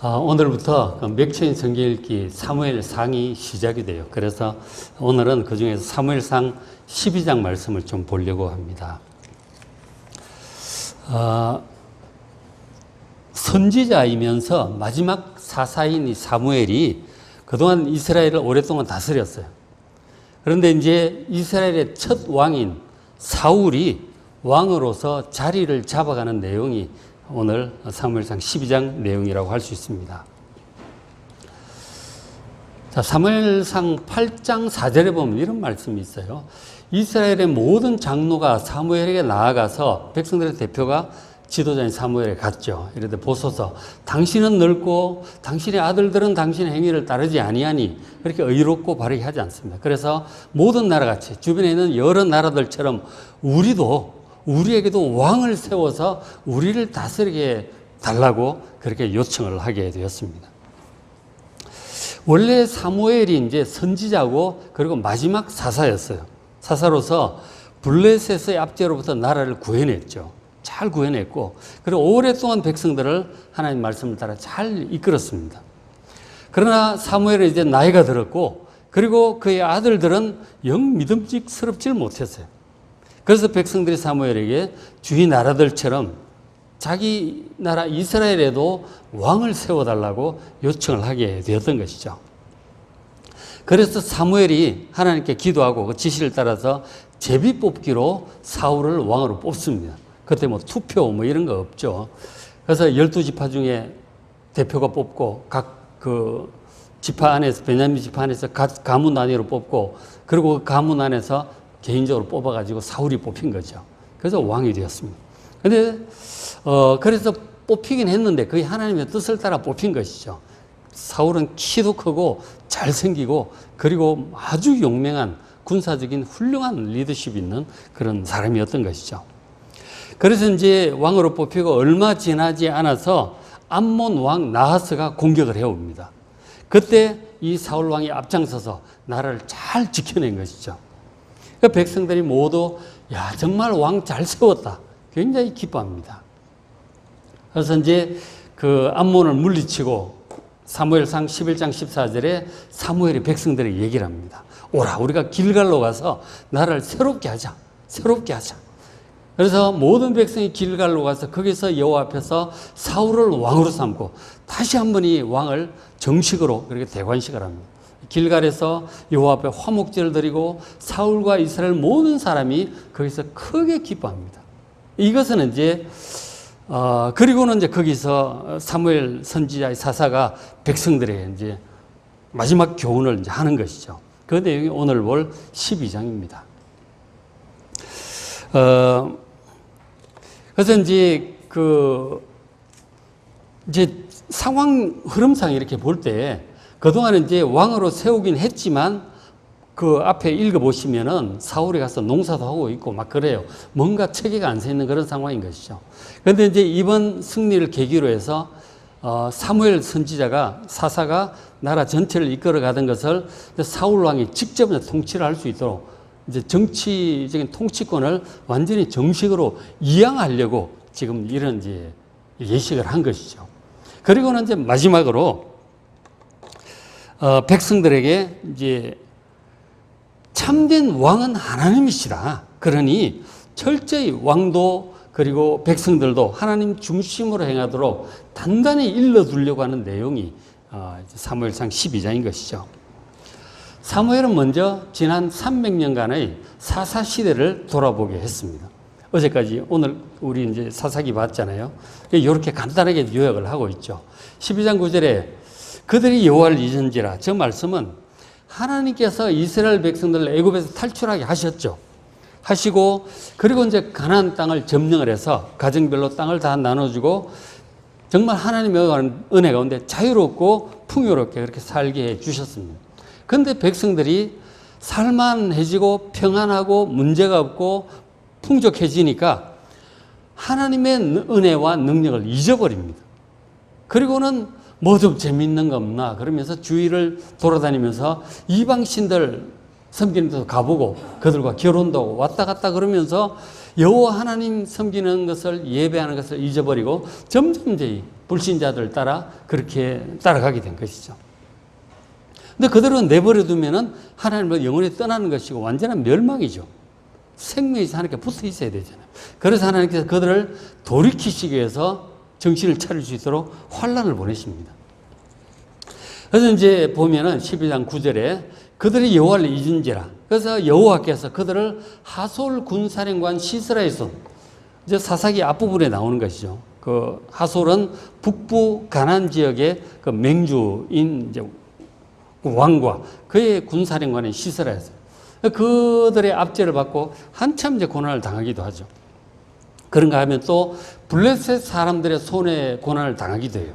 오늘부터 맥주인 성경 읽기 사무엘상이 시작이 돼요. 그래서 오늘은 그 중에서 사무엘상 12장 말씀을 좀 보려고 합니다. 선지자이면서 마지막 사사인 이 사무엘이 그동안 이스라엘을 오랫동안 다스렸어요. 그런데 이제 이스라엘의 첫 왕인 사울이 왕으로서 자리를 잡아가는 내용이 오늘 사무엘상 12장 내용이라고 할 수 있습니다. 자, 사무엘상 8장 4절에 보면 이런 말씀이 있어요. 이스라엘의 모든 장로가 사무엘에게 나아가서 백성들의 대표가 지도자인 사무엘에 갔죠. 이르되 보소서, 당신은 늙고 당신의 아들들은 당신의 행위를 따르지 아니하니 그렇게 의롭고 바르게 하지 않습니다. 그래서 모든 나라같이 주변에 있는 여러 나라들처럼 우리에게도 왕을 세워서 우리를 다스리게 달라고 그렇게 요청을 하게 되었습니다. 원래 사무엘이 이제 선지자고 그리고 마지막 사사였어요. 사사로서 블레셋의 압제로부터 나라를 구해냈죠. 잘 구해냈고, 그리고 오랫동안 백성들을 하나님 말씀을 따라 잘 이끌었습니다. 그러나 사무엘은 이제 나이가 들었고, 그리고 그의 아들들은 영 믿음직스럽질 못했어요. 그래서 백성들이 사무엘에게 주위 나라들처럼 자기 나라 이스라엘에도 왕을 세워달라고 요청을 하게 되었던 것이죠. 그래서 사무엘이 하나님께 기도하고 그 지시를 따라서 제비 뽑기로 사울을 왕으로 뽑습니다. 그때 투표 이런 거 없죠. 그래서 12지파 중에 대표가 뽑고 각 그 지파 안에서 베냐민 지파 안에서 가문 단위로 뽑고, 그리고 그 가문 안에서 개인적으로 뽑아가지고 사울이 뽑힌 거죠. 그래서 왕이 되었습니다. 근데, 그래서 뽑히긴 했는데 그게 하나님의 뜻을 따라 뽑힌 것이죠. 사울은 키도 크고 잘생기고 그리고 아주 용맹한 군사적인 훌륭한 리더십이 있는 그런 사람이었던 것이죠. 그래서 이제 왕으로 뽑히고 얼마 지나지 않아서 암몬 왕 나하스가 공격을 해옵니다. 그때 이 사울 왕이 앞장서서 나라를 잘 지켜낸 것이죠. 그 백성들이 모두 정말 왕 잘 세웠다, 굉장히 기뻐합니다. 그래서 이제 그 암몬을 물리치고 사무엘상 11장 14절에 사무엘이 백성들에게 얘기를 합니다. 오라, 우리가 길갈로 가서 나라를 새롭게 하자. 그래서 모든 백성이 길갈로 가서 거기서 여호와 앞에서 사울을 왕으로 삼고 다시 한 번 이 왕을 정식으로 그렇게 대관식을 합니다. 길갈에서 여호와 앞에 화목제를 드리고 사울과 이스라엘 모든 사람이 거기서 크게 기뻐합니다. 이것은 이제 그리고는 이제 거기서 사무엘 선지자의 사사가 백성들에게 이제 마지막 교훈을 이제 하는 것이죠. 그 내용이 오늘 볼 12장입니다. 그래서 이제 이제 상황 흐름상 이렇게 볼 때 그동안은 이제 왕으로 세우긴 했지만 그 앞에 읽어보시면은 사울이 가서 농사도 하고 있고 막 그래요. 뭔가 체계가 안 서 있는 그런 상황인 것이죠. 그런데 이제 이번 승리를 계기로 해서 사무엘 사사가 나라 전체를 이끌어 가던 것을 사울 왕이 직접 통치를 할 수 있도록 이제 정치적인 통치권을 완전히 정식으로 이양하려고 지금 이런 이제 예식을 한 것이죠. 그리고는 이제 마지막으로 백성들에게 이제 참된 왕은 하나님이시라. 그러니 철저히 왕도 그리고 백성들도 하나님 중심으로 행하도록 단단히 일러두려고 하는 내용이 사무엘상 12장인 것이죠. 사무엘은 먼저 지난 300년간의 사사 시대를 돌아보게 했습니다. 어제까지 오늘 우리 이제 사사기 봤잖아요. 이렇게 간단하게 요약을 하고 있죠. 12장 9절에 그들이 여호와를 잊은지라, 저 말씀은 하나님께서 이스라엘 백성들을 애굽에서 탈출하게 하셨죠. 하시고 그리고 이제 가나안 땅을 점령을 해서 가정별로 땅을 다 나눠주고 정말 하나님의 은혜 가운데 자유롭고 풍요롭게 그렇게 살게 해 주셨습니다. 그런데 백성들이 살만해지고 평안하고 문제가 없고 풍족해지니까 하나님의 은혜와 능력을 잊어버립니다. 그리고는 뭐 좀 재밌는 거 없나 그러면서 주위를 돌아다니면서 이방신들 섬기는 데도 가보고 그들과 결혼도 하고 왔다 갔다 그러면서 여호와 하나님 섬기는 것을 예배하는 것을 잊어버리고 점점 이제 불신자들 따라 그렇게 따라가게 된 것이죠. 근데 그대로 내버려 두면은 하나님을 영원히 떠나는 것이고 완전한 멸망이죠. 생명이 하나님께 붙어 있어야 되잖아요. 그래서 하나님께서 그들을 돌이키시기 위해서 정신을 차릴 수 있도록 환난을 보내십니다. 그래서 이제 보면은 12장 9절에 그들이 여호와를 잊은지라. 그래서 여호와께서 그들을 하솔 군사령관 시스라의 손, 이제 사사기 앞부분에 나오는 것이죠. 그 하솔은 북부 가나안 지역의 그 맹주인 이제 왕과 그의 군사령관인 시스라였어요. 그들의 압제를 받고 한참 이제 고난을 당하기도 하죠. 그런가 하면 또 블레셋 사람들의 손에 고난을 당하기도 해요.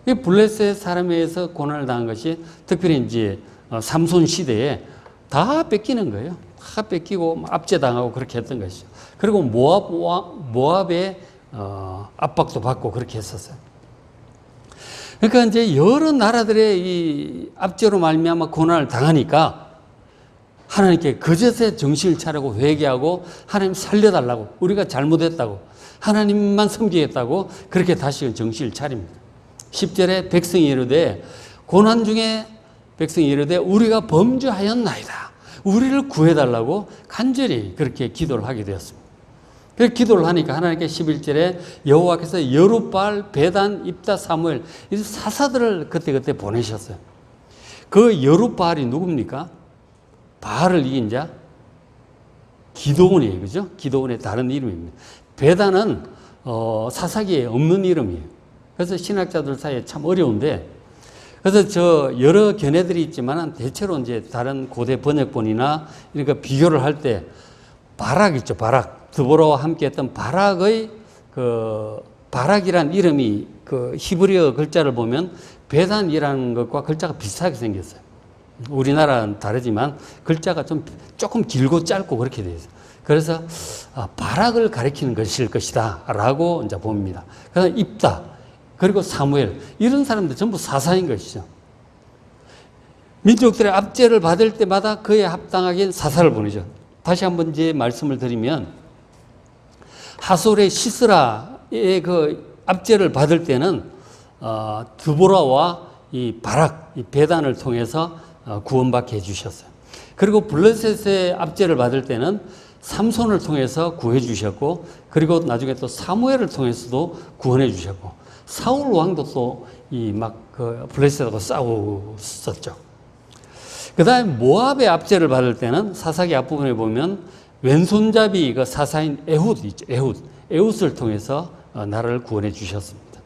이 블레셋 사람에 의해서 고난을 당한 것이 특별히 이제 삼손 시대에 다 뺏기는 거예요. 다 뺏기고 압제당하고 그렇게 했던 것이죠. 그리고 모압의 압박도 받고 그렇게 했었어요. 그러니까 이제 여러 나라들의 이 압제로 말미암아 고난을 당하니까 하나님께 그제서야 정신을 차리고 회개하고 하나님 살려달라고, 우리가 잘못했다고, 하나님만 섬기겠다고 그렇게 다시 정신을 차립니다. 10절에 백성이 이르되, 고난 중에 백성이 이르되 우리가 범죄하였나이다, 우리를 구해달라고 간절히 그렇게 기도를 하게 되었습니다. 그래서 기도를 하니까 하나님께 11절에 여호와께서 여룻바알, 베단, 입다, 사무엘 이 사사들을 그때그때 보내셨어요. 그 여룻바알이 누굽니까? 바알을 이긴 자 기드온이에요. 그죠? 기드온의 다른 이름입니다. 베단은 사사기에 없는 이름이에요. 그래서 신학자들 사이에 참 어려운데, 그래서 저 여러 견해들이 있지만 대체로 이제 다른 고대 번역본이나 그러니까 비교를 할 때 바락 있죠. 바락. 드보라와 함께 했던 바락의 그 바락이란 이름이 그 히브리어 글자를 보면 베단이라는 것과 글자가 비슷하게 생겼어요. 우리나라는 다르지만 글자가 조금 길고 짧고 그렇게 되어 있어요. 그래서 바락을 가리키는 것일 것이다 라고 이제 봅니다. 그래서 입다, 그리고 사무엘, 이런 사람들 전부 사사인 것이죠. 민족들의 압제를 받을 때마다 그에 합당하게 사사를 보내죠. 다시 한번 이제 말씀을 드리면, 하솔의 시스라의 그 압제를 받을 때는 드보라와 이 바락, 이 베단을 통해서 구원받게 해주셨어요. 그리고 블레셋의 압제를 받을 때는 삼손을 통해서 구해 주셨고, 그리고 나중에 또 사무엘을 통해서도 구원해 주셨고, 사울 왕도 또 이 그 블레셋하고 싸웠었죠. 그 다음에 모압의 압제를 받을 때는 사사기 앞부분에 보면 왼손잡이 그 사사인 에훗 있죠. 에훗을 통해서 나라를 구원해 주셨습니다.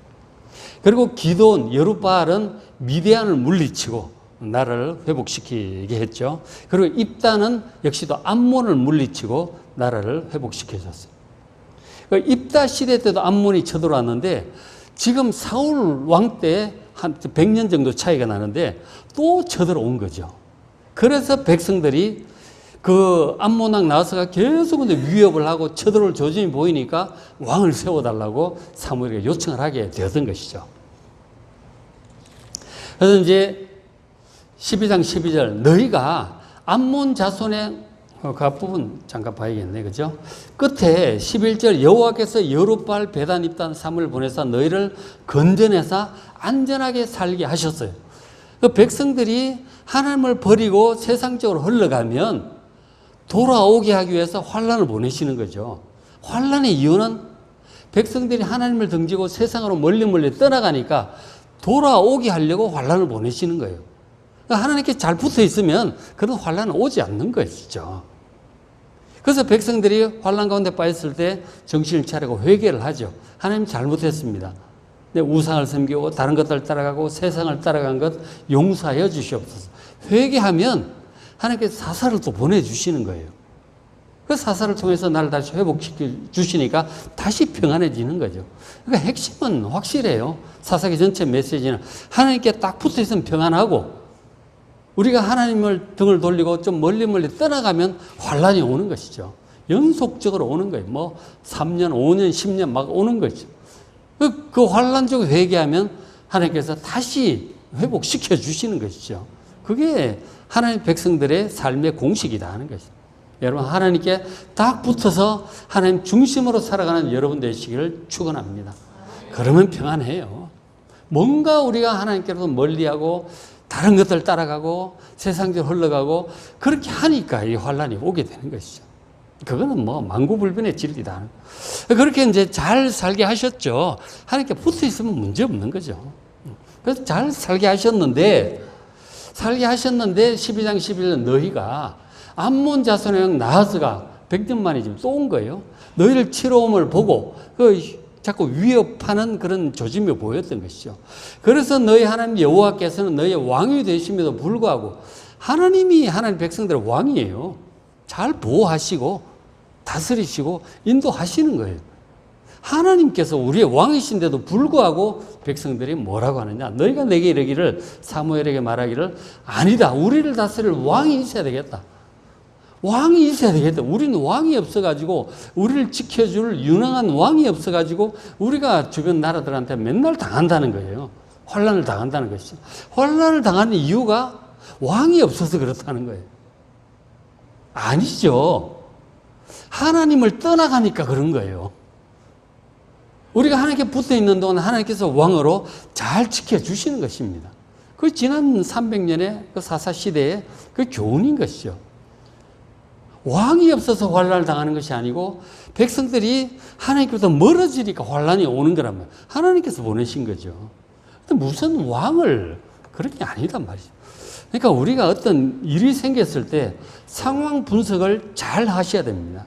그리고 기드온, 여룻바알은 미디안을 물리치고 나라를 회복시키게 했죠. 그리고 입다는 역시도 암몬을 물리치고 나라를 회복시켜 줬어요. 입다 시대 때도 암몬이 쳐들어왔는데, 지금 사울 왕 때 한 100년 정도 차이가 나는데 또 쳐들어온 거죠. 그래서 백성들이 그 암몬 왕 나와서가 계속 위협을 하고 쳐들어올 조짐이 보이니까 왕을 세워달라고 사무엘에게 요청을 하게 되었던 것이죠. 그래서 이제 12장 12절, 너희가 암몬 자손의 그 앞부분 잠깐 봐야겠네, 그죠? 끝에 11절, 여호와께서 여룻바알, 베단, 입단, 사무엘 보내사 너희를 건져내사 안전하게 살게 하셨어요. 그 백성들이 하나님을 버리고 세상적으로 흘러가면 돌아오게 하기 위해서 환난을 보내시는 거죠. 환난의 이유는 백성들이 하나님을 등지고 세상으로 멀리 떠나가니까 돌아오게 하려고 환난을 보내시는 거예요. 그러니까 하나님께 잘 붙어 있으면 그런 환난은 오지 않는 것이죠. 그래서 백성들이 환난 가운데 빠졌을 때 정신을 차리고 회개를 하죠. 하나님 잘못했습니다. 우상을 섬기고 다른 것들 따라가고 세상을 따라간 것 용서하여 주시옵소서. 회개하면 하나님께서 사사를 또 보내주시는 거예요. 그 사사를 통해서 나를 다시 회복시켜 주시니까 다시 평안해지는 거죠. 그러니까 핵심은 확실해요. 사사기 전체 메시지는 하나님께 딱 붙어 있으면 평안하고, 우리가 하나님을 등을 돌리고 좀 멀리 떠나가면 환난이 오는 것이죠. 연속적으로 오는 거예요. 뭐 3년, 5년, 10년 막 오는 거죠. 그 환난 중에 회개하면 하나님께서 다시 회복시켜 주시는 것이죠. 그게 하나님 백성들의 삶의 공식이다 하는 것이죠. 여러분 하나님께 딱 붙어서 하나님 중심으로 살아가는 여러분 되시기를 축원합니다. 그러면 평안해요. 뭔가 우리가 하나님께로부터 멀리하고 다른 것들 따라가고 세상적으로 흘러가고 그렇게 하니까 이 환란이 오게 되는 것이죠. 그거는 뭐 만구불변의 진리다. 그렇게 이제 잘 살게 하셨죠. 하나님께 붙어 있으면 문제 없는 거죠. 그래서 잘 살게 하셨는데 12장 11절 너희가 암몬 자손의 형 나하스가 100년 만에 지금 또 온 거예요. 너희를 치러옴을 보고 자꾸 위협하는 그런 조짐이 보였던 것이죠. 그래서 너희 하나님 여호와께서는 너희의 왕이 되심에도 불구하고 하나님이 하나님 백성들의 왕이에요. 잘 보호하시고 다스리시고 인도하시는 거예요. 하나님께서 우리의 왕이신데도 불구하고 백성들이 뭐라고 하느냐. 너희가 내게 이르기를 사무엘에게 말하기를 아니다. 우리를 다스릴 왕이 있어야 되겠다. 왕이 있어야 되겠다. 우리는 왕이 없어가지고 우리를 지켜줄 유능한 왕이 없어가지고 우리가 주변 나라들한테 맨날 당한다는 거예요. 환란을 당한다는 것이죠. 환란을 당하는 이유가 왕이 없어서 그렇다는 거예요. 아니죠. 하나님을 떠나가니까 그런 거예요. 우리가 하나님께 붙어 있는 동안 하나님께서 왕으로 잘 지켜주시는 것입니다. 그 지난 300년의 그 사사 시대의 그 교훈인 것이죠. 왕이 없어서 환란을 당하는 것이 아니고 백성들이 하나님께로부터 멀어지니까 환란이 오는 거라면 하나님께서 보내신 거죠. 근데 무슨 왕을 그런 게 아니단 말이죠. 그러니까 우리가 어떤 일이 생겼을 때 상황 분석을 잘 하셔야 됩니다.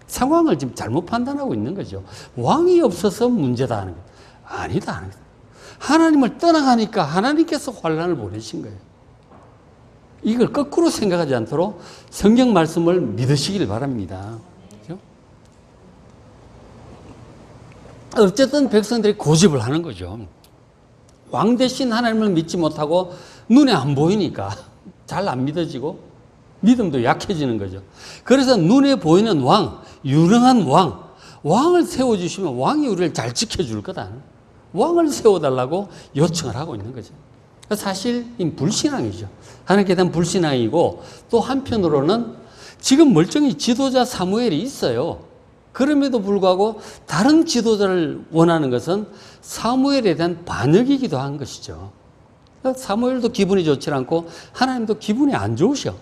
상황을 지금 잘못 판단하고 있는 거죠. 왕이 없어서 문제다 하는 거예요. 아니다 하는 거예요. 하나님을 떠나가니까 하나님께서 환란을 보내신 거예요. 이걸 거꾸로 생각하지 않도록 성경 말씀을 믿으시길 바랍니다. 그렇죠? 어쨌든 백성들이 고집을 하는 거죠. 왕 대신 하나님을 믿지 못하고 눈에 안 보이니까 잘 안 믿어지고 믿음도 약해지는 거죠. 그래서 눈에 보이는 왕, 유능한 왕을 세워주시면 왕이 우리를 잘 지켜줄 거다. 왕을 세워달라고 요청을 하고 있는 거죠. 사실 이 불신앙이죠. 하나님께 대한 불신앙이고 또 한편으로는 지금 멀쩡히 지도자 사무엘이 있어요. 그럼에도 불구하고 다른 지도자를 원하는 것은 사무엘에 대한 반역이기도 한 것이죠. 사무엘도 기분이 좋지 않고 하나님도 기분이 안 좋으셔.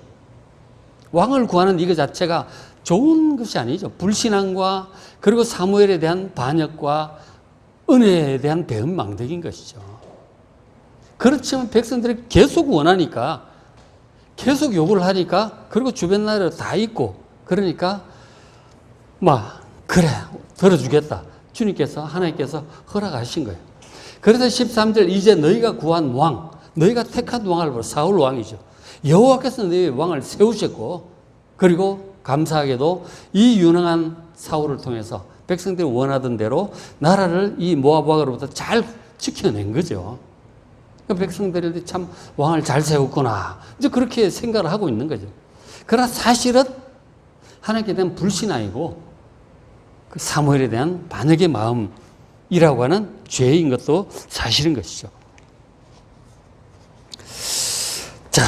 왕을 구하는 이거 자체가 좋은 것이 아니죠. 불신앙과 그리고 사무엘에 대한 반역과 은혜에 대한 배은망덕인 것이죠. 그렇지만 백성들이 계속 원하니까 계속 요구를 하니까 그리고 주변 나라에 다 있고 그러니까 그래 들어주겠다. 주님께서 하나님께서 허락하신 거예요. 그래서 13절 이제 너희가 구한 왕 너희가 택한 왕을 보라. 사울 왕이죠. 여호와께서 너희 왕을 세우셨고 그리고 감사하게도 이 유능한 사울을 통해서 백성들이 원하던 대로 나라를 이 모압 왕으로부터 잘 지켜낸 거죠. 백성들이 참 왕을 잘 세웠구나. 이제 그렇게 생각을 하고 있는 거죠. 그러나 사실은 하나님께 대한 불신앙이고 그 사무엘에 대한 반역의 마음이라고 하는 죄인 것도 사실인 것이죠. 자,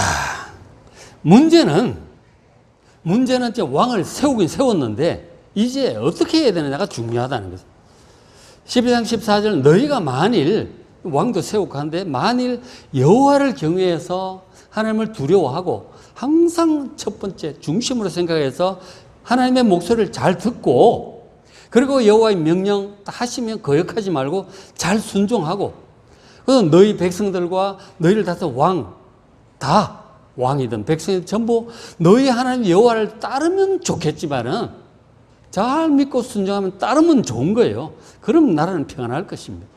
문제는 이제 왕을 세우긴 세웠는데 이제 어떻게 해야 되느냐가 중요하다는 거죠. 12장 14절 너희가 만일 왕도 세우고 하는데 만일 여호와를 경외해서 하나님을 두려워하고 항상 첫 번째 중심으로 생각해서 하나님의 목소리를 잘 듣고 그리고 여호와의 명령 하시면 거역하지 말고 잘 순종하고 그래서 너희 백성들과 너희를 다스 다 왕이든 백성이든 전부 너희 하나님 여호와를 따르면 좋겠지만은 잘 믿고 순종하면 따르면 좋은 거예요. 그럼 나라는 평안할 것입니다.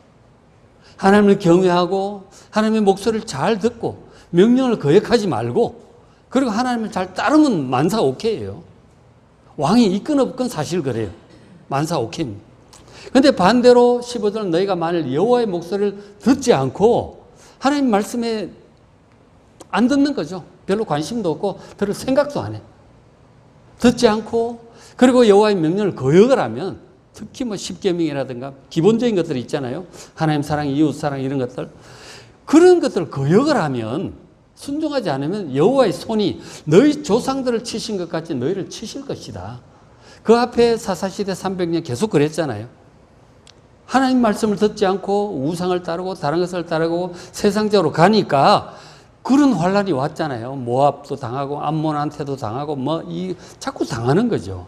하나님을 경외하고 하나님의 목소리를 잘 듣고 명령을 거역하지 말고 그리고 하나님을 잘 따르면 만사 오케이예요. 왕이 있건 없건 사실 그래요. 만사 오케이입니다. 그런데 반대로 15절 너희가 만일 여호와의 목소리를 듣지 않고 하나님 말씀에 안 듣는 거죠. 별로 관심도 없고 들을 생각도 안 해. 듣지 않고 그리고 여호와의 명령을 거역을 하면 특히 십계명이라든가 기본적인 것들이 있잖아요. 하나님 사랑, 이웃 사랑 이런 것들. 그런 것들을 거역을 하면 순종하지 않으면 여호와의 손이 너희 조상들을 치신 것 같이 너희를 치실 것이다. 그 앞에 사사시대 300년 계속 그랬잖아요. 하나님 말씀을 듣지 않고 우상을 따르고 다른 것을 따르고 세상적으로 가니까 그런 환란이 왔잖아요. 모압도 당하고 암몬한테도 당하고 자꾸 당하는 거죠.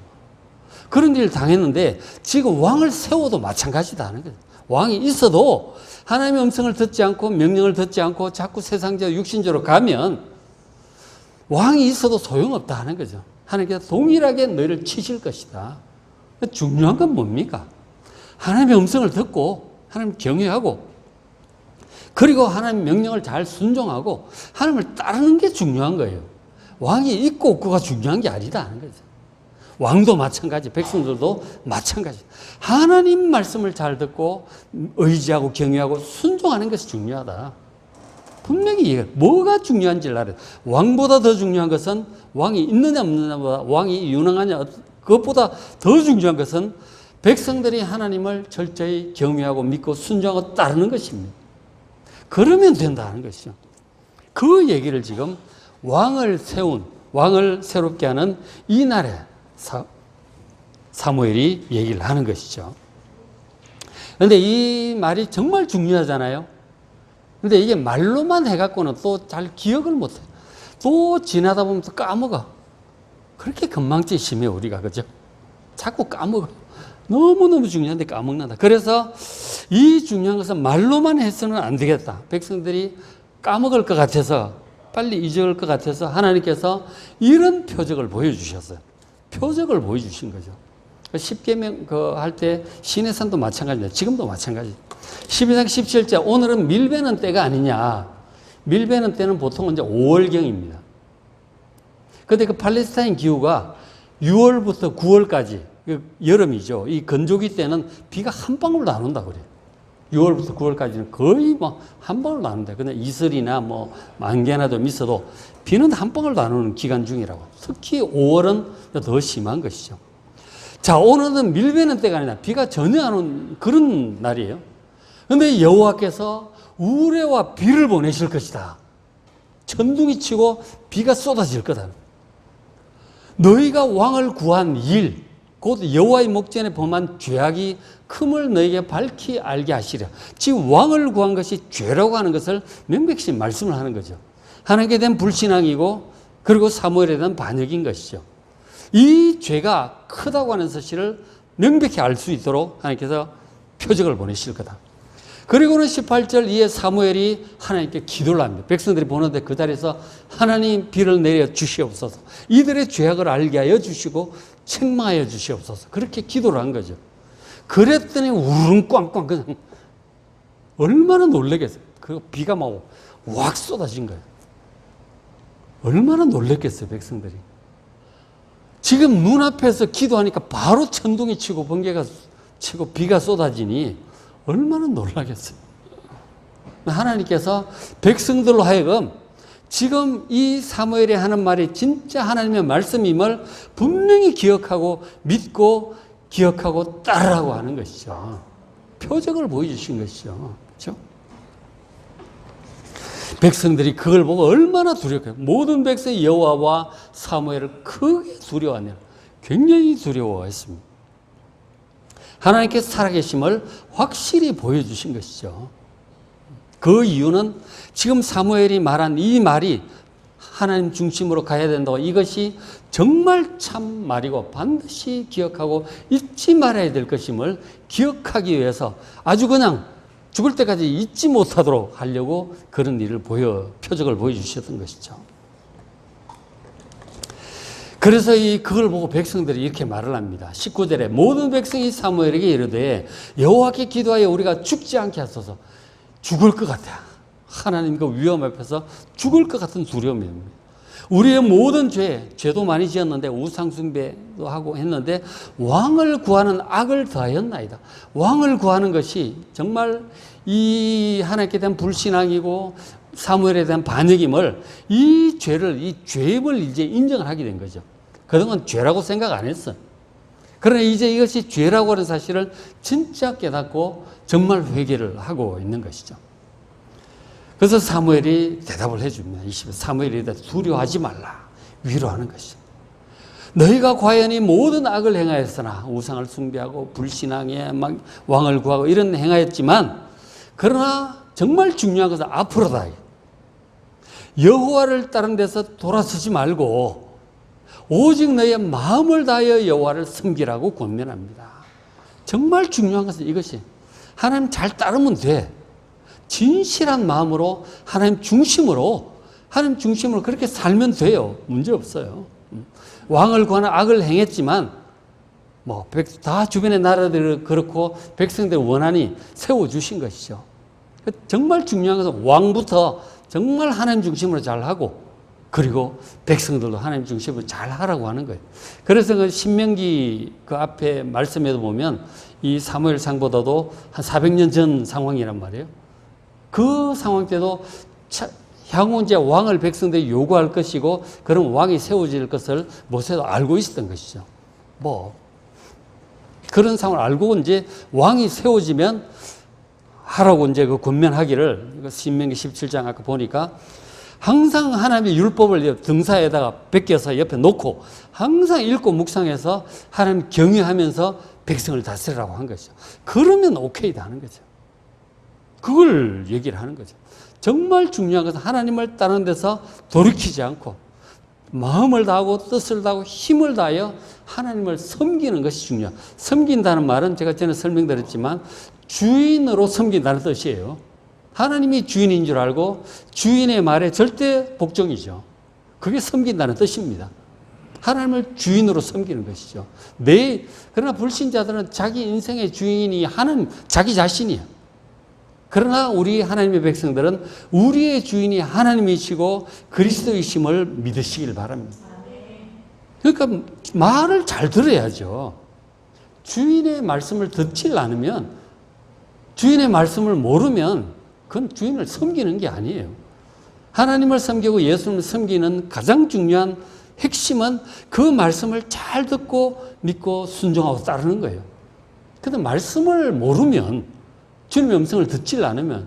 그런 일을 당했는데 지금 왕을 세워도 마찬가지다 하는 거죠. 왕이 있어도 하나님의 음성을 듣지 않고 명령을 듣지 않고 자꾸 세상적 육신적으로 가면 왕이 있어도 소용없다 하는 거죠. 하나님께서 동일하게 너희를 치실 것이다. 중요한 건 뭡니까? 하나님의 음성을 듣고 하나님 경외하고 그리고 하나님 명령을 잘 순종하고 하나님을 따르는 게 중요한 거예요. 왕이 있고 없고가 중요한 게 아니다 하는 거죠. 왕도 마찬가지, 백성들도 마찬가지. 하나님 말씀을 잘 듣고 의지하고 경외하고 순종하는 것이 중요하다. 분명히 뭐가 중요한지를 알아요. 왕보다 더 중요한 것은 왕이 있느냐 없느냐보다 왕이 유능하냐 그것보다 더 중요한 것은 백성들이 하나님을 철저히 경외하고 믿고 순종하고 따르는 것입니다. 그러면 된다는 것이죠. 그 얘기를 지금 왕을 새롭게 하는 이날에 사무엘이 얘기를 하는 것이죠. 그런데 이 말이 정말 중요하잖아요. 근데 이게 말로만 해갖고는 또 잘 기억을 못해요. 또 지나다 보면 또 까먹어. 그렇게 건망증이 심해, 우리가. 그죠? 자꾸 까먹어. 너무너무 중요한데 까먹는다. 그래서 이 중요한 것은 말로만 해서는 안 되겠다. 백성들이 까먹을 것 같아서, 빨리 잊을 것 같아서 하나님께서 이런 표적을 보여주셨어요. 표적을 보여주신 거죠. 10계명 할 때 시내산도 마찬가지입니다. 지금도 마찬가지. 12장 17절 오늘은 밀베는 때가 아니냐. 밀베는 때는 보통 이제 5월경입니다. 그런데 그 팔레스타인 기후가 6월부터 9월까지 여름이죠. 이 건조기 때는 비가 한 방울도 안 온다 그래요. 6월부터 9월까지는 거의 한 방울도 안 온다. 근데 이슬이나 만개나 좀 있어도 비는 한 방울도 안 오는 기간 중이라고. 특히 5월은 더 심한 것이죠. 자, 오늘은 밀베는 때가 아니라 비가 전혀 안 오는 그런 날이에요. 그런데 여호와께서 우레와 비를 보내실 것이다. 천둥이 치고 비가 쏟아질 거다. 너희가 왕을 구한 일, 곧 여호와의 목전에 범한 죄악이 큼을 너에게 밝히 알게 하시려. 지금 왕을 구한 것이 죄라고 하는 것을 명백히 말씀을 하는 거죠. 하나님께 대한 불신앙이고 그리고 사무엘에 대한 반역인 것이죠. 이 죄가 크다고 하는 사실을 명백히 알 수 있도록 하나님께서 표적을 보내실 거다. 그리고는 18절 이에 사무엘이 하나님께 기도를 합니다. 백성들이 보는데 그 자리에서 하나님 비를 내려 주시옵소서. 이들의 죄악을 알게 하여 주시고 책망하여 주시옵소서. 그렇게 기도를 한 거죠. 그랬더니 우르릉 꽝꽝 그냥 얼마나 놀라겠어요. 그 비가 막 확 쏟아진 거예요. 얼마나 놀랐겠어요, 백성들이. 지금 눈앞에서 기도하니까 바로 천둥이 치고 번개가 치고 비가 쏟아지니 얼마나 놀라겠어요. 하나님께서 백성들로 하여금 지금 이 사무엘이 하는 말이 진짜 하나님의 말씀임을 분명히 기억하고 믿고 기억하고 따르라고 하는 것이죠. 표적을 보여주신 것이죠. 그렇죠? 백성들이 그걸 보고 얼마나 두려워해요. 모든 백성이 여호와와 사무엘을 크게 두려워하냐. 굉장히 두려워했습니다. 하나님께서 살아계심을 확실히 보여주신 것이죠. 그 이유는 지금 사무엘이 말한 이 말이 하나님 중심으로 가야 된다고, 이것이 정말 참 말이고 반드시 기억하고 잊지 말아야 될 것임을 기억하기 위해서 아주 그냥 죽을 때까지 잊지 못하도록 하려고 그런 일을 표적을 보여주셨던 것이죠. 그래서 그걸 보고 백성들이 이렇게 말을 합니다. 19절에 모든 백성이 사무엘에게 이르되 여호와께 기도하여 우리가 죽지 않게 하소서. 죽을 것 같아. 하나님 그 위험 앞에서 죽을 것 같은 두려움입니다. 우리의 모든 죄도 많이 지었는데 우상숭배도 하고 했는데 왕을 구하는 악을 더하였나이다. 왕을 구하는 것이 정말 이 하나님께 대한 불신앙이고 사무엘에 대한 반역임을 이 죄를 이제 인정을 하게 된 거죠. 그동안 죄라고 생각 안 했어. 그러나 이제 이것이 죄라고 하는 사실을 진짜 깨닫고 정말 회개를 하고 있는 것이죠. 그래서 사무엘이 대답을 해줍니다. 20절 사무엘이 두려워하지 말라. 위로하는 것이죠. 너희가 과연 이 모든 악을 행하였으나 우상을 숭배하고 불신앙에 막 왕을 구하고 이런 행하였지만 그러나 정말 중요한 것은 앞으로다. 여호와를 다른 데서 돌아서지 말고 오직 너의 마음을 다하여 여호와를 섬기라고 권면합니다. 정말 중요한 것은 이것이 하나님 잘 따르면 돼. 진실한 마음으로 하나님 중심으로 그렇게 살면 돼요. 문제 없어요. 왕을 구하는 악을 행했지만 다 주변의 나라들이 그렇고 백성들 원한이 세워주신 것이죠. 정말 중요한 것은 왕부터 정말 하나님 중심으로 잘하고 그리고 백성들도 하나님 중심으로 잘하라고 하는 거예요. 그래서 그 신명기 그 앞에 말씀에도 보면 이 사무엘상보다도 한 400년 전 상황이란 말이에요. 그 상황 때도 향후 이제 왕을 백성들이 요구할 것이고 그런 왕이 세워질 것을 모세도 알고 있었던 것이죠. 그런 상황을 알고 이제 왕이 세워지면 하라고 이제 그 권면하기를 신명기 17장 아까 보니까 항상 하나님의 율법을 등사에다가 베껴서 옆에 놓고 항상 읽고 묵상해서 하나님 경외하면서 백성을 다스리라고 한 것이죠. 그러면 오케이다 하는 거죠. 그걸 얘기를 하는 거죠. 정말 중요한 것은 하나님을 따르는 데서 돌이키지 않고 마음을 다하고 뜻을 다하고 힘을 다하여 하나님을 섬기는 것이 중요해요. 섬긴다는 말은 제가 전에 설명드렸지만 주인으로 섬긴다는 뜻이에요. 하나님이 주인인 줄 알고 주인의 말에 절대 복종이죠. 그게 섬긴다는 뜻입니다. 하나님을 주인으로 섬기는 것이죠. 그러나 불신자들은 자기 인생의 주인이 자기 자신이에요. 그러나 우리 하나님의 백성들은 우리의 주인이 하나님이시고 그리스도이심을 믿으시길 바랍니다. 그러니까 말을 잘 들어야죠. 주인의 말씀을 듣지 않으면, 주인의 말씀을 모르면 그건 주인을 섬기는 게 아니에요. 하나님을 섬기고 예수님을 섬기는 가장 중요한 핵심은 그 말씀을 잘 듣고 믿고 순종하고 따르는 거예요. 그런데 말씀을 모르면, 주님의 음성을 듣질 않으면,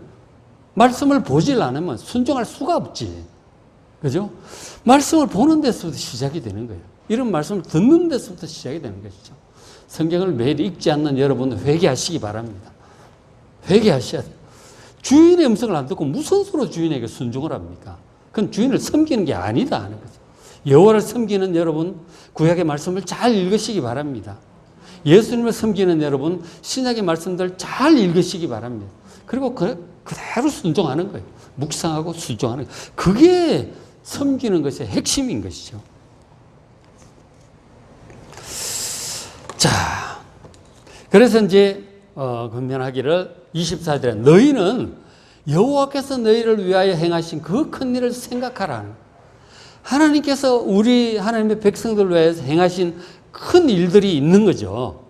말씀을 보질 않으면 순종할 수가 없지. 그죠? 말씀을 보는 데서부터 시작이 되는 거예요. 이런 말씀을 듣는 데서부터 시작이 되는 것이죠. 성경을 매일 읽지 않는 여러분은 회개하시기 바랍니다. 회개하셔야 돼요. 주인의 음성을 안 듣고 무슨 수로 주인에게 순종을 합니까? 그건 주인을 섬기는 게 아니다 하는 거죠. 여호와를 섬기는 여러분, 구약의 말씀을 잘 읽으시기 바랍니다. 예수님을 섬기는 여러분, 신약의 말씀들 잘 읽으시기 바랍니다. 그리고 그대로 순종하는 거예요. 묵상하고 순종하는 거예요. 그게 섬기는 것의 핵심인 것이죠. 자, 그래서 이제 권면하기를 24절에 너희는 여호와께서 너희를 위하여 행하신 그 큰 일을 생각하라. 하나님께서 우리 하나님의 백성들을 위하여 행하신 큰 일들이 있는 거죠.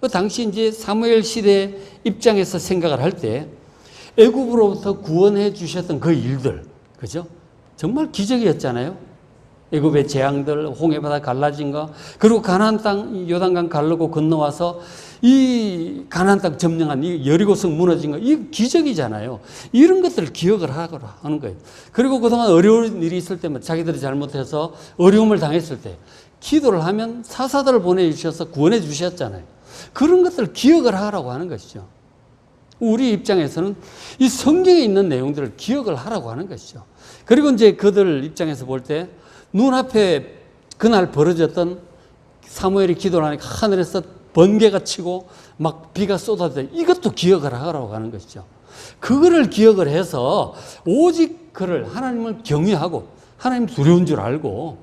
그 당시 이제 사무엘 시대 입장에서 생각을 할 때 애굽으로부터 구원해 주셨던 그 일들, 그죠? 정말 기적이었잖아요. 애굽의 재앙들, 홍해바다 갈라진 거, 그리고 가나안 땅 요단강 가르고 건너와서 이 가나안 땅 점령한 이 여리고성 무너진 거, 이 기적이잖아요. 이런 것들을 기억을 하는 거예요. 그리고 그동안 어려운 일이 있을 때만 자기들이 잘못해서 어려움을 당했을 때 기도를 하면 사사들을 보내주셔서 구원해 주셨잖아요. 그런 것들을 기억을 하라고 하는 것이죠. 우리 입장에서는 이 성경에 있는 내용들을 기억을 하라고 하는 것이죠. 그리고 이제 그들 입장에서 볼 때 눈앞에 그날 벌어졌던 사무엘이 기도를 하니까 하늘에서 번개가 치고 막 비가 쏟아져, 이것도 기억을 하라고 하는 것이죠. 그거를 기억을 해서 오직 그를 하나님을 경외하고 하나님 두려운 줄 알고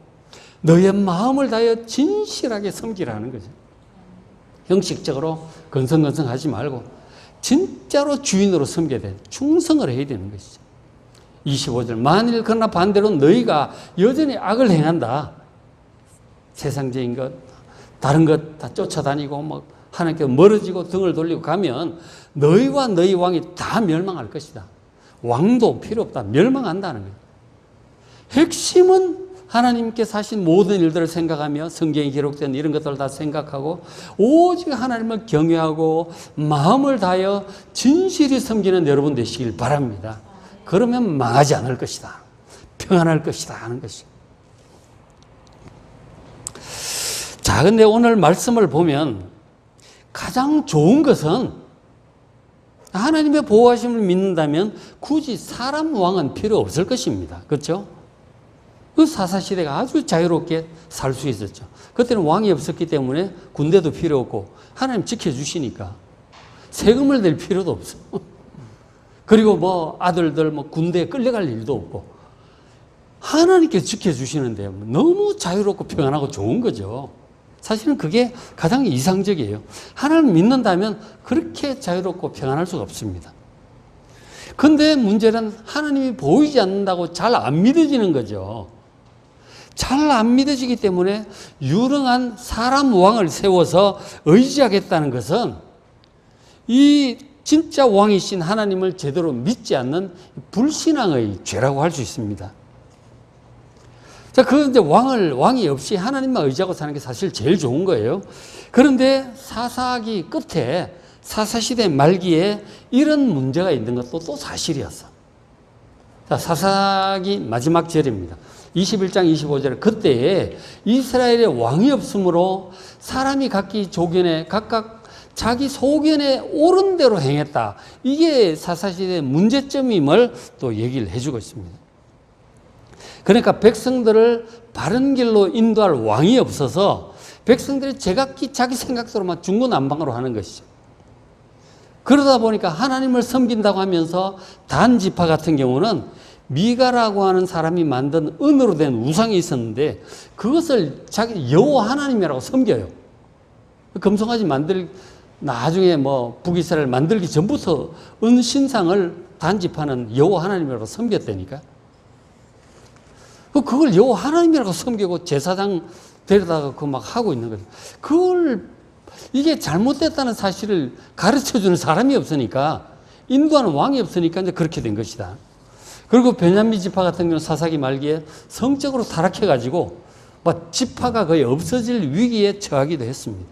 너의 마음을 다하여 진실하게 섬기라는 거죠. 형식적으로 건성건성하지 말고 진짜로 주인으로 섬겨야 돼. 충성을 해야 되는 것이죠. 25절 만일 그러나 반대로 너희가 여전히 악을 행한다. 세상적인 것, 다른 것 다 쫓아다니고 뭐 하나님께 멀어지고 등을 돌리고 가면 너희와 너희 왕이 다 멸망할 것이다. 왕도 필요 없다. 멸망한다는 거예요. 핵심은 하나님께서 하신 모든 일들을 생각하며 성경에 기록된 이런 것들을 다 생각하고 오직 하나님을 경외하고 마음을 다하여 진실히 섬기는 여러분 되시길 바랍니다. 그러면 망하지 않을 것이다. 평안할 것이다 하는 것이죠. 자, 근데 오늘 말씀을 보면 가장 좋은 것은 하나님의 보호하심을 믿는다면 굳이 사람 왕은 필요 없을 것입니다. 그렇죠? 그 사사시대가 아주 자유롭게 살 수 있었죠. 그때는 왕이 없었기 때문에 군대도 필요 없고 하나님 지켜주시니까 세금을 낼 필요도 없어. 그리고 뭐 아들들 뭐 군대에 끌려갈 일도 없고 하나님께 지켜주시는데 너무 자유롭고 평안하고 좋은 거죠. 사실은 그게 가장 이상적이에요. 하나님을 믿는다면 그렇게 자유롭고 평안할 수가 없습니다. 그런데 문제는 하나님이 보이지 않는다고 잘 안 믿어지는 거죠. 잘 안 믿어지기 때문에 유능한 사람 왕을 세워서 의지하겠다는 것은 이 진짜 왕이신 하나님을 제대로 믿지 않는 불신앙의 죄라고 할 수 있습니다. 자, 그 이제 왕이 없이 하나님만 의지하고 사는 게 사실 제일 좋은 거예요. 그런데 사사기 끝에 사사시대 말기에 이런 문제가 있는 것도 또 사실이었어. 자, 사사기 마지막 절입니다. 21장 25절에 그때에 이스라엘의 왕이 없으므로 사람이 각기 조견에 각각 자기 소견에 옳은 대로 행했다. 이게 사사시대의 문제점임을 또 얘기를 해주고 있습니다. 그러니까 백성들을 바른 길로 인도할 왕이 없어서 백성들이 제각기 자기 생각대로만 중구난방으로 하는 것이죠. 그러다 보니까 하나님을 섬긴다고 하면서 단 지파 같은 경우는 미가라고 하는 사람이 만든 은으로 된 우상이 있었는데 그것을 자기 여호와 하나님이라고 섬겨요. 금송아지 나중에 뭐 북이스라엘 만들기 전부터 은 신상을 단 지파는 여호와 하나님이라고 섬겼다니까. 그걸 여호와 하나님이라고 섬기고 제사장 데려다가 그거 막 하고 있는 거예요. 그걸 이게 잘못됐다는 사실을 가르쳐주는 사람이 없으니까 인도하는 왕이 없으니까 이제 그렇게 된 것이다. 그리고 베냐민 지파 같은 경우는 사사기 말기에 성적으로 타락해가지고 막 지파가 거의 없어질 위기에 처하기도 했습니다.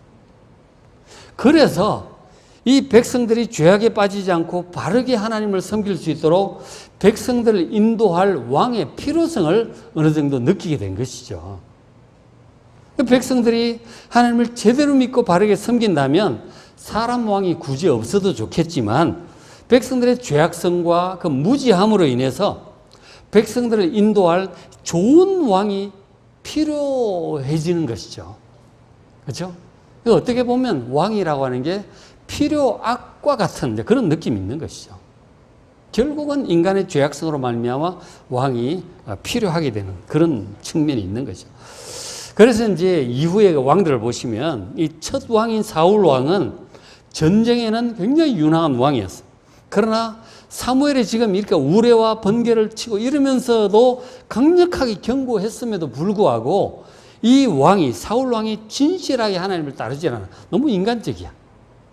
그래서 이 백성들이 죄악에 빠지지 않고 바르게 하나님을 섬길 수 있도록 백성들을 인도할 왕의 필요성을 어느 정도 느끼게 된 것이죠. 백성들이 하나님을 제대로 믿고 바르게 섬긴다면 사람 왕이 굳이 없어도 좋겠지만 백성들의 죄악성과 그 무지함으로 인해서 백성들을 인도할 좋은 왕이 필요해지는 것이죠. 그렇죠? 어떻게 보면 왕이라고 하는 게 필요악과 같은 그런 느낌이 있는 것이죠. 결국은 인간의 죄악성으로 말미암아 왕이 필요하게 되는 그런 측면이 있는 거죠. 그래서 이제 이후의 왕들을 보시면 이 첫 왕인 사울 왕은 전쟁에는 굉장히 유능한 왕이었어요. 그러나 사무엘이 지금 이렇게 우레와 번개를 치고 이러면서도 강력하게 경고했음에도 불구하고 이 왕이 사울 왕이 진실하게 하나님을 따르지 않아. 너무 인간적이야.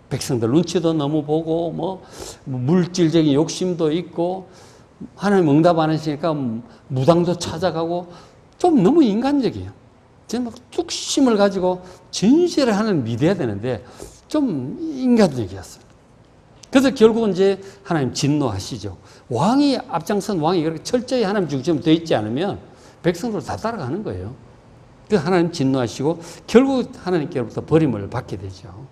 백성들 눈치도 너무 보고 뭐 물질적인 욕심도 있고 하나님 응답 안 하시니까 무당도 찾아가고 좀 너무 인간적이에요. 막 뚝심을 가지고 진실을 하나님을 믿어야 되는데 좀 인간적이었어요. 그래서 결국은 이제 하나님 진노하시죠. 왕이 앞장선 왕이 그렇게 철저히 하나님 중심으로 되어 있지 않으면 백성들 다 따라가는 거예요. 그래서 하나님 진노하시고 결국 하나님께로부터 버림을 받게 되죠.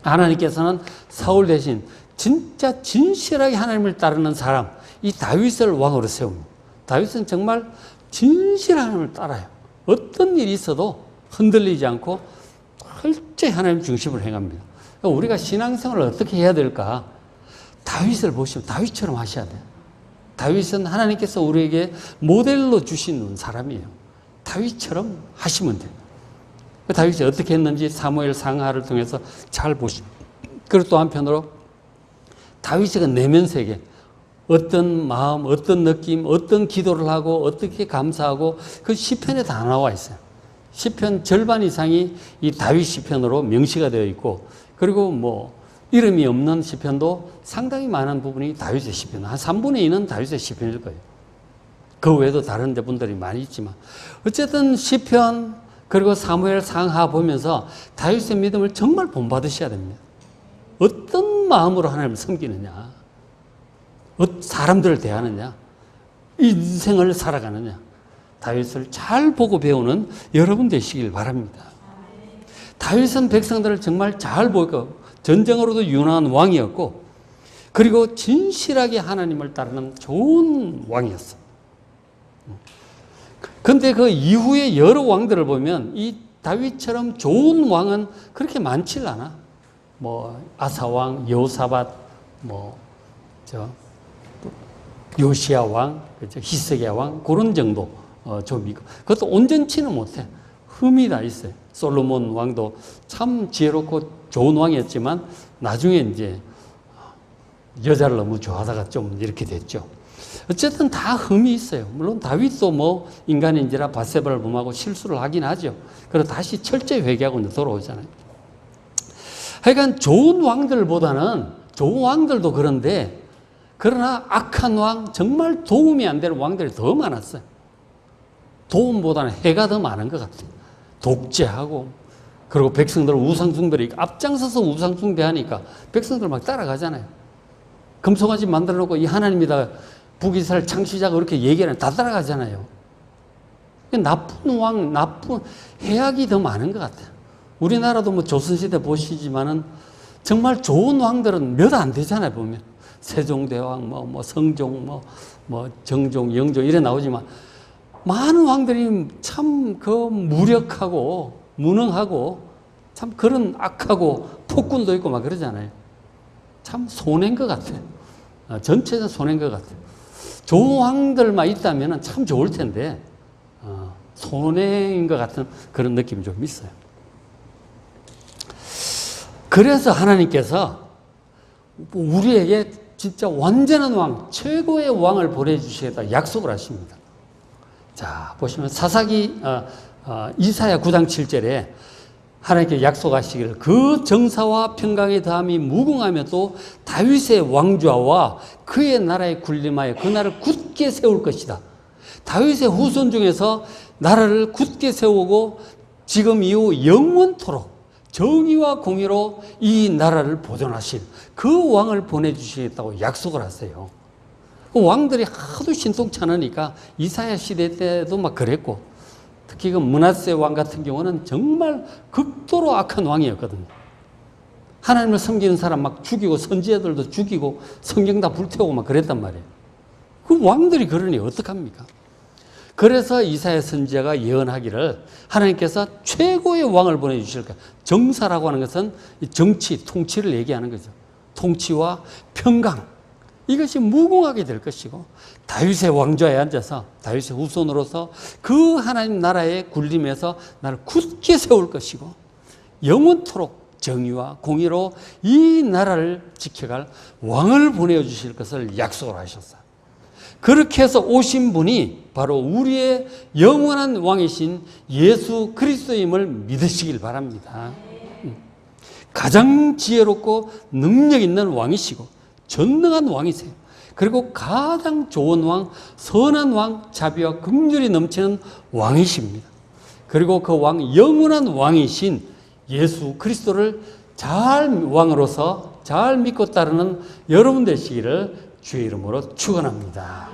하나님께서는 사울 대신 진짜 진실하게 하나님을 따르는 사람, 이 다윗을 왕으로 세웁니다. 다윗은 정말 진실한 하나님을 따라요. 어떤 일이 있어도 흔들리지 않고 철저히 하나님 중심으로 행합니다. 우리가 신앙생활을 어떻게 해야 될까? 다윗을 보시면 다윗처럼 하셔야 돼요. 다윗은 하나님께서 우리에게 모델로 주시는 사람이에요. 다윗처럼 하시면 돼요. 다윗이 어떻게 했는지 사무엘 상하를 통해서 잘 보시면. 그리고 또 한편으로 다윗의 내면 세계, 어떤 마음, 어떤 느낌, 어떤 기도를 하고 어떻게 감사하고 그 시편에 다 나와 있어요. 시편 절반 이상이 이 다윗 시편으로 명시가 되어 있고 그리고 뭐 이름이 없는 시편도 상당히 많은 부분이 다윗의 시편, 한 3분의 2는 다윗의 시편일 거예요. 그 외에도 다른 분들이 많이 있지만 어쨌든 시편 그리고 사무엘 상하 보면서 다윗의 믿음을 정말 본받으셔야 됩니다. 어떤 마음으로 하나님을 섬기느냐. 사람들을 대하느냐, 인생을 살아가느냐, 다윗을 잘 보고 배우는 여러분 되시길 바랍니다. 다윗은 백성들을 정말 잘 보고 전쟁으로도 유능한 왕이었고, 그리고 진실하게 하나님을 따르는 좋은 왕이었어. 그런데 그 이후에 여러 왕들을 보면 이 다윗처럼 좋은 왕은 그렇게 많지 않아. 뭐 아사왕, 여호사밧, 요시야 왕, 히스기야 왕, 그런 정도 좀 있고, 그것도 온전치는 못해. 흠이 다 있어요. 솔로몬 왕도 참 지혜롭고 좋은 왕이었지만 나중에 이제 여자를 너무 좋아하다가 좀 이렇게 됐죠. 어쨌든 다 흠이 있어요. 물론 다윗도 뭐 인간인지라 밧세바를 범하고 실수를 하긴 하죠. 그래서 다시 철저히 회개하고 돌아오잖아요. 하여간 좋은 왕들도 그런데, 그러나 악한 왕, 정말 도움이 안 되는 왕들이 더 많았어요. 도움보다는 해가 더 많은 것 같아요. 독재하고, 그리고 백성들 우상숭배를 앞장서서 우상숭배하니까 백성들 막 따라가잖아요. 금송아지 만들어 놓고 이 하나님이다, 북이스라엘 창시자가 그렇게 얘기하면 다 따라가잖아요. 나쁜 왕, 나쁜 해악이 더 많은 것 같아요. 우리나라도 뭐 조선시대 보시지만은 정말 좋은 왕들은 몇 안 되잖아요, 보면. 세종대왕, 성종, 정종, 영종 이래 나오지만 많은 왕들이 참 그 무력하고 무능하고 참 그런 악하고 폭군도 있고 막 그러잖아요. 참 손해인 것 같아요. 전체는 손해인 것 같아요. 좋은 왕들만 있다면 참 좋을 텐데 손해인 것 같은 그런 느낌이 좀 있어요. 그래서 하나님께서 우리에게 진짜 완전한 왕, 최고의 왕을 보내주시겠다 약속을 하십니다. 자, 보시면 이사야 9장 7절에 하나님께 약속하시기를 그 정사와 평강의 다함이 무궁하며 또 다윗의 왕좌와 그의 나라에 군림하여 그 나라를 굳게 세울 것이다. 다윗의 후손 중에서 나라를 굳게 세우고 지금 이후 영원토록 정의와 공의로 이 나라를 보존하실 그 왕을 보내주시겠다고 약속을 하세요. 그 왕들이 하도 신통찮으니까 이사야 시대 때도 막 그랬고, 특히 그 므낫세 왕 같은 경우는 정말 극도로 악한 왕이었거든요. 하나님을 섬기는 사람 막 죽이고 선지자들도 죽이고 성경 다 불태우고 막 그랬단 말이에요. 그 왕들이 그러니 어떡합니까? 그래서 이사야 선지자가 예언하기를 하나님께서 최고의 왕을 보내주실 거야. 정사라고 하는 것은 정치, 통치를 얘기하는 거죠. 통치와 평강, 이것이 무궁하게 될 것이고, 다윗의 왕좌에 앉아서 다윗의 후손으로서 그 하나님 나라의 군림에서 나를 굳게 세울 것이고, 영원토록 정의와 공의로 이 나라를 지켜갈 왕을 보내주실 것을 약속을 하셨어요. 그렇게 해서 오신 분이 바로 우리의 영원한 왕이신 예수 그리스도임을 믿으시길 바랍니다. 가장 지혜롭고 능력 있는 왕이시고 전능한 왕이세요. 그리고 가장 좋은 왕, 선한 왕, 자비와 긍휼이 넘치는 왕이십니다. 그리고 그 왕, 영원한 왕이신 예수 그리스도를 왕으로서 잘 믿고 따르는 여러분 되시기를 주의 이름으로 축원합니다.